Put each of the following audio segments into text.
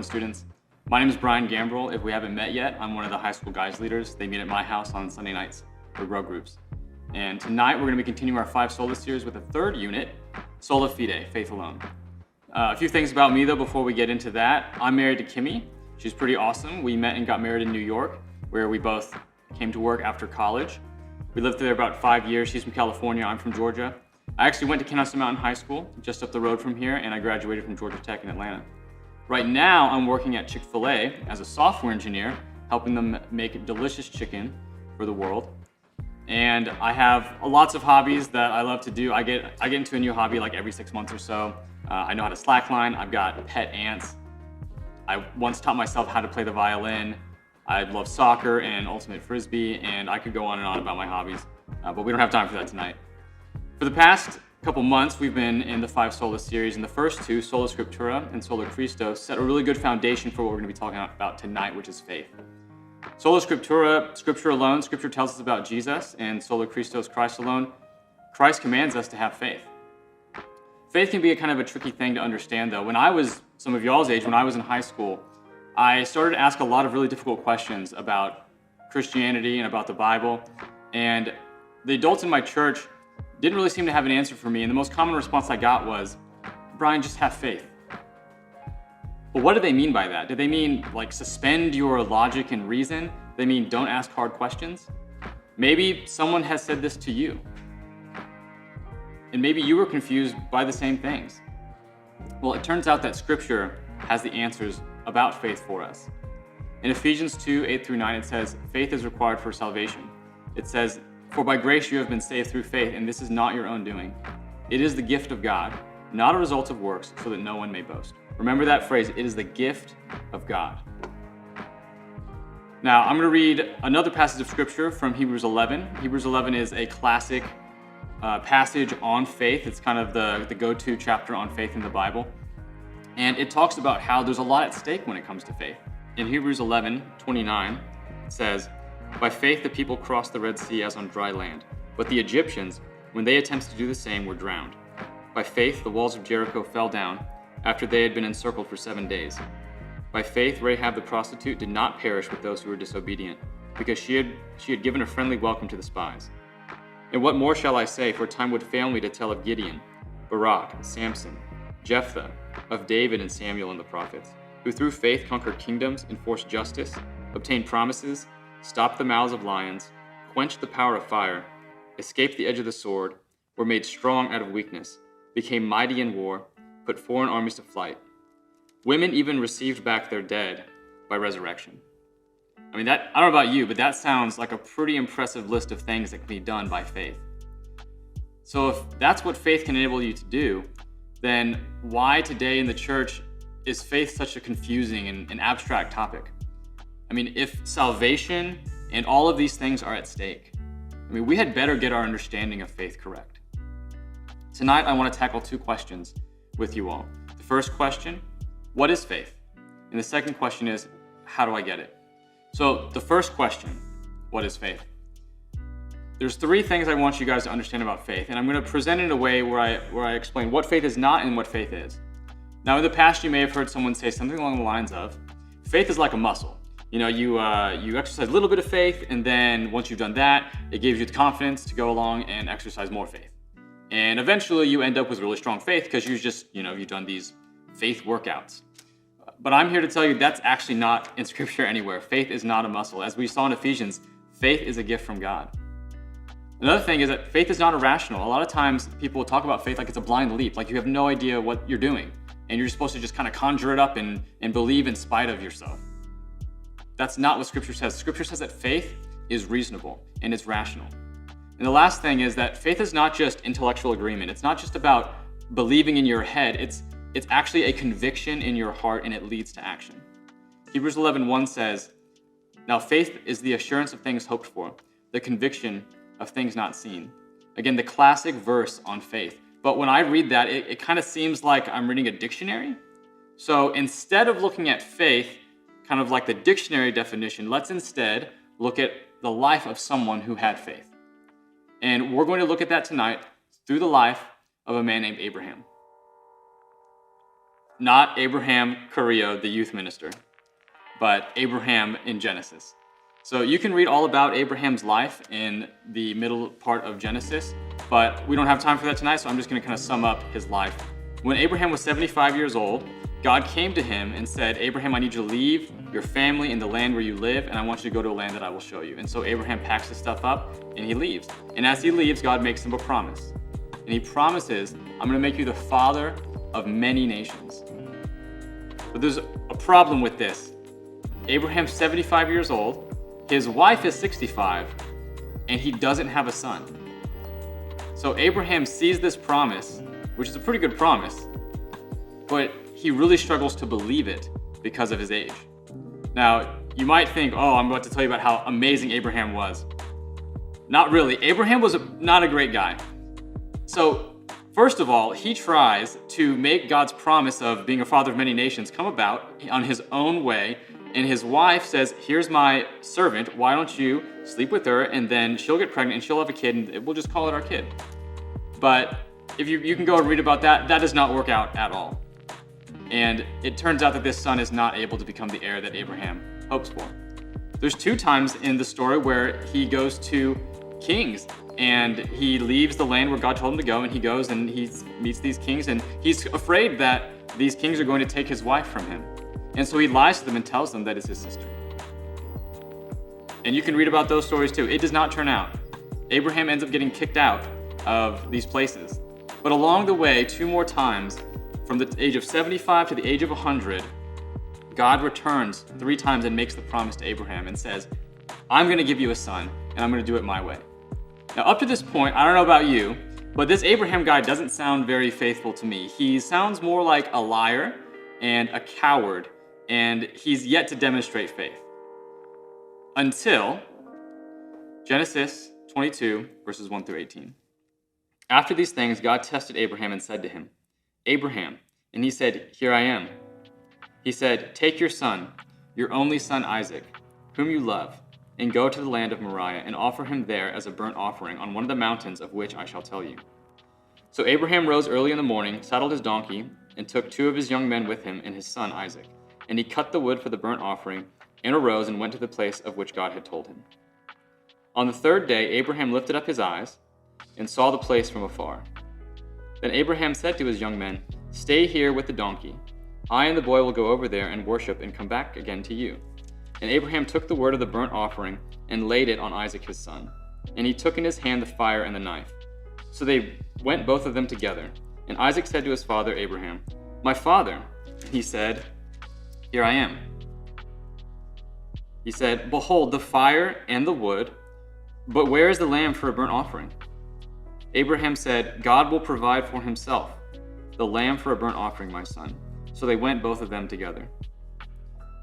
important students. My name is Brian Gambrell. If we haven't met yet, I'm one of the high school guys leaders. They meet at my house on Sunday nights for grow groups. And tonight we're going to be continuing our 5 Solas series with the third unit, Sola Fide, Faith Alone. A few things about me though before we get into that. I'm married to Kimmy. She's pretty awesome. We met and got married in New York, where we both came to work after college. We lived there about 5 years. She's from California, I'm from Georgia. I actually went to Kennesaw Mountain High School, just up the road from here, and I graduated from Georgia Tech in Atlanta. Right now, I'm working at Chick-fil-A as a software engineer, helping them make delicious chicken for the world. And I have lots of hobbies that I love to do. I get into a new hobby like every 6 months or so. I know how to slackline. I've got pet ants. I once taught myself how to play the violin. I love soccer and ultimate frisbee, and I could go on and on about my hobbies, but we don't have time for that tonight. For the past couple months, we've been in the 5 Sola series, and the first two, Sola Scriptura and Sola Christo, set a really good foundation for what we're going to be talking about tonight, which is faith. Sola Scriptura, Scripture alone, Scripture tells us about Jesus, and Sola Christo is Christ alone. Christ commands us to have faith. Faith can be a kind of a tricky thing to understand, though. When I was some of y'all's age, when I was in high school, I started to ask a lot of really difficult questions about Christianity and about the Bible, and the adults in my church didn't really seem to have an answer for me, and the most common response I got was, Brian, just have faith. But what do they mean by that? Do they mean like suspend your logic and reason? Do they mean don't ask hard questions? Maybe someone has said this to you, and maybe you were confused by the same things. Well, it turns out that Scripture has the answers about faith for us. In Ephesians 2, 8 through 9, it says, faith is required for salvation. It says, for by grace you have been saved through faith, and this is not your own doing. It is the gift of God, not a result of works, so that no one may boast. Remember that phrase, it is the gift of God. Now, I'm going to read another passage of Scripture from Hebrews 11. Hebrews 11 is a classic passage on faith. It's kind of the go-to chapter on faith in the Bible. And it talks about how there's a lot at stake when it comes to faith. In Hebrews 11:29, it says, by faith the people crossed the Red Sea as on dry land, but the Egyptians, when they attempted to do the same, were drowned. By faith the walls of Jericho fell down after they had been encircled for 7 days. By faith Rahab the prostitute did not perish with those who were disobedient, because she had given a friendly welcome to the spies. And what more shall I say, for time would fail me to tell of Gideon, Barak, Samson, Jephthah, of David and Samuel and the prophets, who through faith conquered kingdoms, enforced justice, obtained promises, stopped the mouths of lions, quenched the power of fire, escaped the edge of the sword, were made strong out of weakness, became mighty in war, put foreign armies to flight. Women even received back their dead by resurrection. I mean, I don't know about you, but that sounds like a pretty impressive list of things that can be done by faith. So if that's what faith can enable you to do, then why today in the church is faith such a confusing and abstract topic? I mean, if salvation and all of these things are at stake, I mean, we had better get our understanding of faith correct. Tonight, I want to tackle 2 questions with you all. The first question, what is faith? And the second question is, how do I get it? So the first question, what is faith? There's 3 things I want you guys to understand about faith, and I'm going to present it in a way where I explain what faith is not and what faith is. Now, in the past, you may have heard someone say something along the lines of, faith is like a muscle. You know, you exercise a little bit of faith, and then once you've done that, it gives you the confidence to go along and exercise more faith. And eventually, you end up with really strong faith because you've done these faith workouts. But I'm here to tell you that's actually not in Scripture anywhere. Faith is not a muscle. As we saw in Ephesians, faith is a gift from God. Another thing is that faith is not irrational. A lot of times people talk about faith like it's a blind leap, like you have no idea what you're doing, and you're supposed to just kind of conjure it up and believe in spite of yourself. That's not what Scripture says. Scripture says that faith is reasonable and it's rational. And the last thing is that faith is not just intellectual agreement. It's not just about believing in your head. It's actually a conviction in your heart, and it leads to action. Hebrews 11:1 says, now faith is the assurance of things hoped for, the conviction of things not seen. Again, the classic verse on faith. But when I read that, it kind of seems like I'm reading a dictionary. So instead of looking at faith, kind of like the dictionary definition, let's instead look at the life of someone who had faith. And we're going to look at that tonight through the life of a man named Abraham. not Abraham Carrillo, the youth minister, but Abraham in Genesis. So you can read all about Abraham's life in the middle part of Genesis, but we don't have time for that tonight, so I'm just going to kind of sum up his life. When Abraham was 75 years old, God came to him and said, Abraham, I need you to leave your family and the land where you live, and I want you to go to a land that I will show you. And so Abraham packs his stuff up and he leaves. And as he leaves, God makes him a promise. And he promises, I'm going to make you the father of many nations. But there's a problem with this. Abraham's 75 years old, his wife is 65, and he doesn't have a son. So Abraham sees this promise, which is a pretty good promise, but he really struggles to believe it because of his age. Now, you might think, oh, I'm about to tell you about how amazing Abraham was. Not really. Abraham was not a great guy. So, first of all, he tries to make God's promise of being a father of many nations come about on his own way. And his wife says, here's my servant, why don't you sleep with her, and then she'll get pregnant and she'll have a kid, and we'll just call it our kid. But if you can go and read about that, that does not work out at all. And it turns out that this son is not able to become the heir that Abraham hopes for. There's 2 times in the story where he goes to kings, and he leaves the land where God told him to go, and he goes and he meets these kings, and he's afraid that these kings are going to take his wife from him. And so he lies to them and tells them that it's his sister. And you can read about those stories too. It does not turn out. Abraham ends up getting kicked out of these places. But along the way, 2 more times, from the age of 75 to the age of 100, God returns 3 times and makes the promise to Abraham and says, I'm going to give you a son, and I'm going to do it my way. Now, up to this point, I don't know about you, but this Abraham guy doesn't sound very faithful to me. He sounds more like a liar and a coward, and he's yet to demonstrate faith. Until Genesis 22, verses 1 through 18. After these things, God tested Abraham and said to him, Abraham, and he said, Here I am. He said, Take your son, your only son Isaac, whom you love, and go to the land of Moriah, and offer him there as a burnt offering on one of the mountains of which I shall tell you. So Abraham rose early in the morning, saddled his donkey, and took 2 of his young men with him and his son Isaac. And he cut the wood for the burnt offering, and arose and went to the place of which God had told him. On the 3rd day, Abraham lifted up his eyes and saw the place from afar. Then Abraham said to his young men, Stay here with the donkey. I and the boy will go over there and worship and come back again to you. And Abraham took the wood of the burnt offering and laid it on Isaac his son. And he took in his hand the fire and the knife. So they went both of them together. And Isaac said to his father Abraham, My father. He said, Here I am. He said, Behold, the fire and the wood, but where is the lamb for a burnt offering? Abraham said, God will provide for himself the lamb for a burnt offering, my son. So they went both of them together.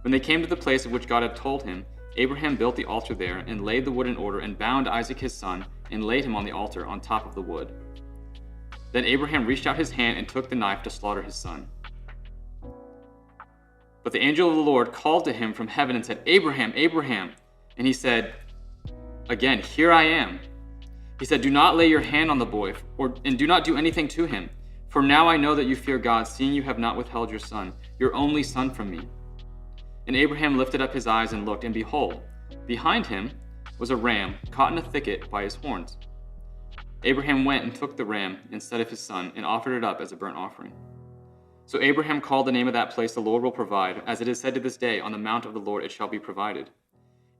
When they came to the place of which God had told him, Abraham built the altar there and laid the wood in order and bound Isaac his son and laid him on the altar on top of the wood. Then Abraham reached out his hand and took the knife to slaughter his son. But the angel of the Lord called to him from heaven and said, Abraham, Abraham. And he said, Again, here I am. He said, Do not lay your hand on the boy, and do not do anything to him. For now I know that you fear God, seeing you have not withheld your son, your only son, from me. And Abraham lifted up his eyes and looked, and behold, behind him was a ram caught in a thicket by his horns. Abraham went and took the ram instead of his son, and offered it up as a burnt offering. So Abraham called the name of that place, The Lord will provide. As it is said to this day, On the mount of the Lord it shall be provided.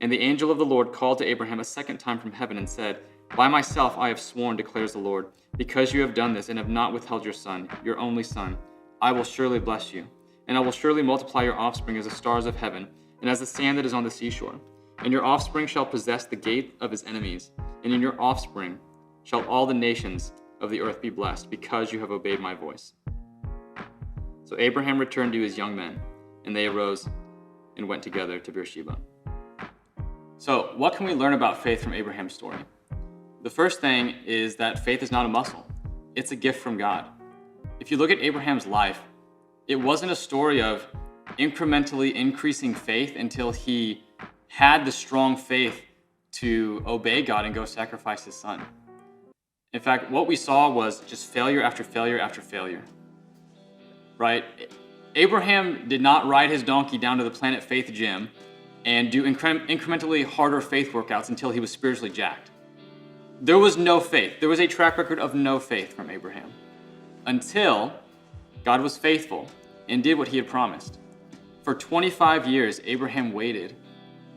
And the angel of the Lord called to Abraham a second time from heaven and said, By myself I have sworn, declares the Lord, because you have done this and have not withheld your son, your only son, I will surely bless you. And I will surely multiply your offspring as the stars of heaven, and as the sand that is on the seashore. And your offspring shall possess the gate of his enemies, and in your offspring shall all the nations of the earth be blessed, because you have obeyed my voice. So Abraham returned to his young men, and they arose and went together to Beersheba. So what can we learn about faith from Abraham's story? The first thing is that faith is not a muscle. It's a gift from God. If you look at Abraham's life, it wasn't a story of incrementally increasing faith until he had the strong faith to obey God and go sacrifice his son. In fact, what we saw was just failure after failure after failure, right? Abraham did not ride his donkey down to the Planet Faith gym and do incrementally harder faith workouts until he was spiritually jacked. There was no faith. There was a track record of no faith from Abraham until God was faithful and did what he had promised. For 25 years, Abraham waited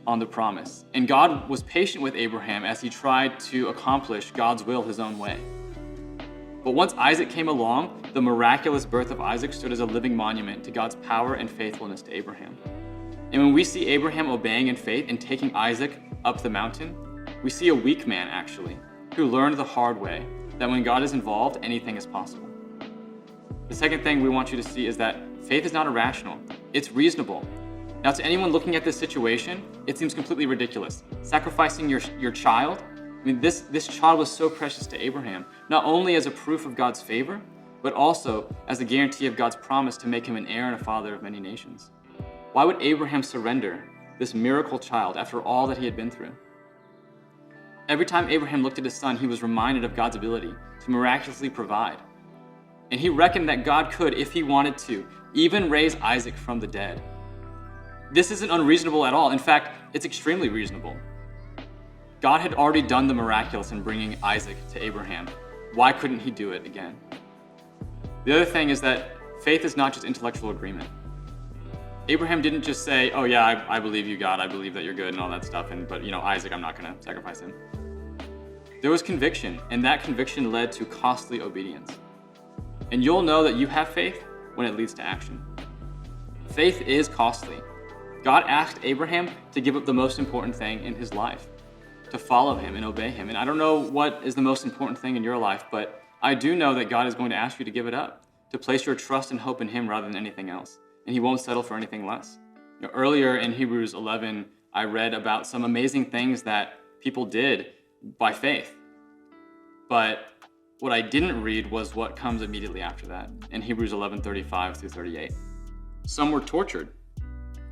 on the promise, and God was patient with Abraham as he tried to accomplish God's will his own way. But once Isaac came along, the miraculous birth of Isaac stood as a living monument to God's power and faithfulness to Abraham. And when we see Abraham obeying in faith and taking Isaac up the mountain, we see a weak man, actually, who learned the hard way that when God is involved, anything is possible. The second thing we want you to see is that faith is not irrational, it's reasonable. Now, to anyone looking at this situation, it seems completely ridiculous. Sacrificing your child? I mean, this child was so precious to Abraham, not only as a proof of God's favor, but also as a guarantee of God's promise to make him an heir and a father of many nations. Why would Abraham surrender this miracle child after all that he had been through? Every time Abraham looked at his son, he was reminded of God's ability to miraculously provide. And he reckoned that God could, if he wanted to, even raise Isaac from the dead. This isn't unreasonable at all. In fact, it's extremely reasonable. God had already done the miraculous in bringing Isaac to Abraham. Why couldn't he do it again? The other thing is that faith is not just intellectual agreement. Abraham didn't just say, oh yeah, I believe you, God, I believe that you're good and all that stuff, but Isaac, I'm not gonna sacrifice him. There was conviction, and that conviction led to costly obedience. And you'll know that you have faith when it leads to action. Faith is costly. God asked Abraham to give up the most important thing in his life, to follow him and obey him. And I don't know what is the most important thing in your life, but I do know that God is going to ask you to give it up, to place your trust and hope in him rather than anything else. And he won't settle for anything less. Earlier in Hebrews 11, I read about some amazing things that people did by faith. But what I didn't read was what comes immediately after that in Hebrews 11:35 through 38. Some were tortured,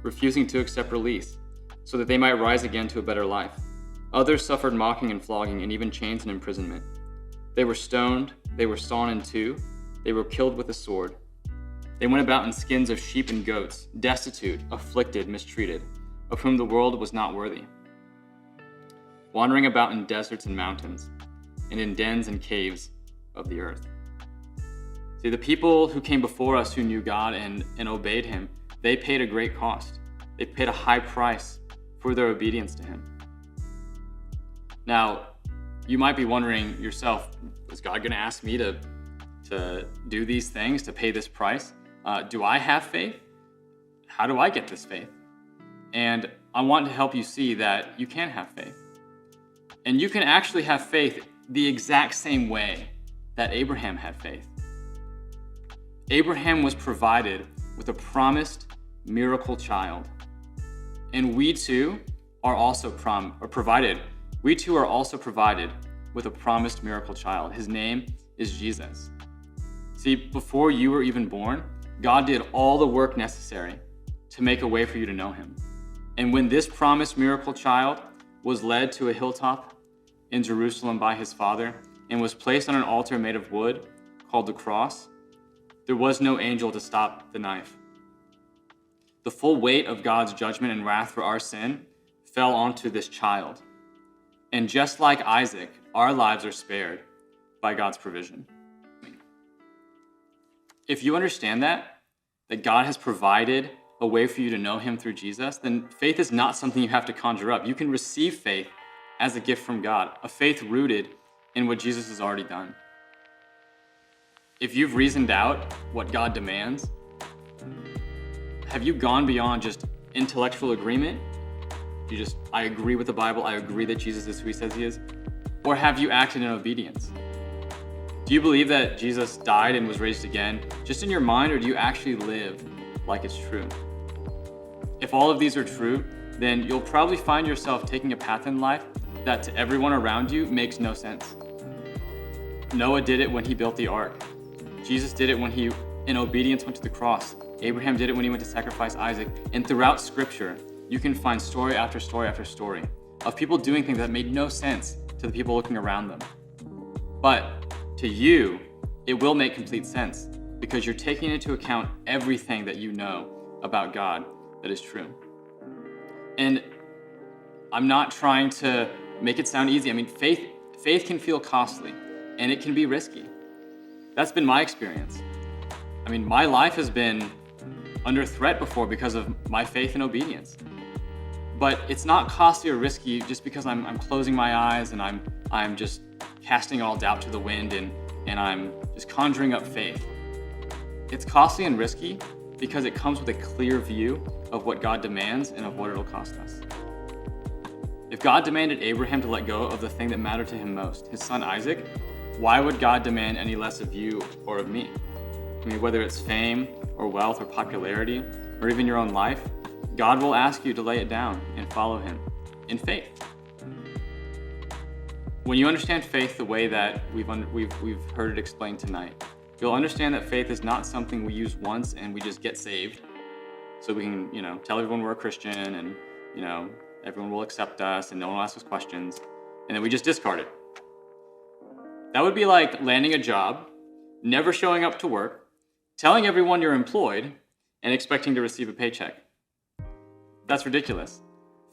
refusing to accept release, so that they might rise again to a better life. Others suffered mocking and flogging and even chains and imprisonment. They were stoned, they were sawn in two, they were killed with a sword. They went about in skins of sheep and goats, destitute, afflicted, mistreated, of whom the world was not worthy. Wandering about in deserts and mountains, and in dens and caves of the earth. See, the people who came before us who knew God and obeyed him, they paid a great cost. They paid a high price for their obedience to him. Now, you might be wondering yourself, is God going to ask me to do these things, to pay this price? Do I have faith? How do I get this faith? And I want to help you see that you can have faith. And you can actually have faith the exact same way that Abraham had faith. Abraham was provided with a promised miracle child. And we too are also provided with a promised miracle child. His name is Jesus. See, before you were even born, God did all the work necessary to make a way for you to know him. And when this promised miracle child was led to a hilltop in Jerusalem by his father and was placed on an altar made of wood called the cross, there was no angel to stop the knife. The full weight of God's judgment and wrath for our sin fell onto this child. And just like Isaac, our lives are spared by God's provision. If you understand that God has provided a way for you to know him through Jesus, then faith is not something you have to conjure up. You can receive faith as a gift from God, a faith rooted in what Jesus has already done. If you've reasoned out what God demands, have you gone beyond just intellectual agreement? I agree with the Bible, I agree that Jesus is who he says he is? Or have you acted in obedience? Do you believe that Jesus died and was raised again just in your mind, or do you actually live like it's true? If all of these are true, then you'll probably find yourself taking a path in life that to everyone around you makes no sense. Noah did it when he built the ark. Jesus did it when he, in obedience, went to the cross. Abraham did it when he went to sacrifice Isaac. And throughout Scripture, you can find story after story after story of people doing things that made no sense to the people looking around them. But to you, it will make complete sense because you're taking into account everything that you know about God that is true. And I'm not trying to make it sound easy. I mean, faith can feel costly, and it can be risky. That's been my experience. I mean, my life has been under threat before because of my faith and obedience. But it's not costly or risky just because I'm closing my eyes and I'm just casting all doubt to the wind and I'm just conjuring up faith. It's costly and risky because it comes with a clear view of what God demands and of what it'll cost us. If God demanded Abraham to let go of the thing that mattered to him most, his son Isaac, why would God demand any less of you or of me? I mean, whether it's fame or wealth or popularity or even your own life, God will ask you to lay it down and follow him in faith. When you understand faith the way that we've heard it explained tonight, you'll understand that faith is not something we use once and we just get saved so we can, tell everyone we're a Christian and, everyone will accept us and no one will ask us questions, and then we just discard it. That would be like landing a job, never showing up to work, telling everyone you're employed, and expecting to receive a paycheck. That's ridiculous.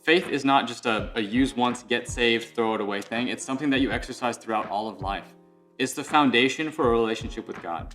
Faith is not just a use once, get saved, throw it away thing. It's something that you exercise throughout all of life. It's the foundation for a relationship with God.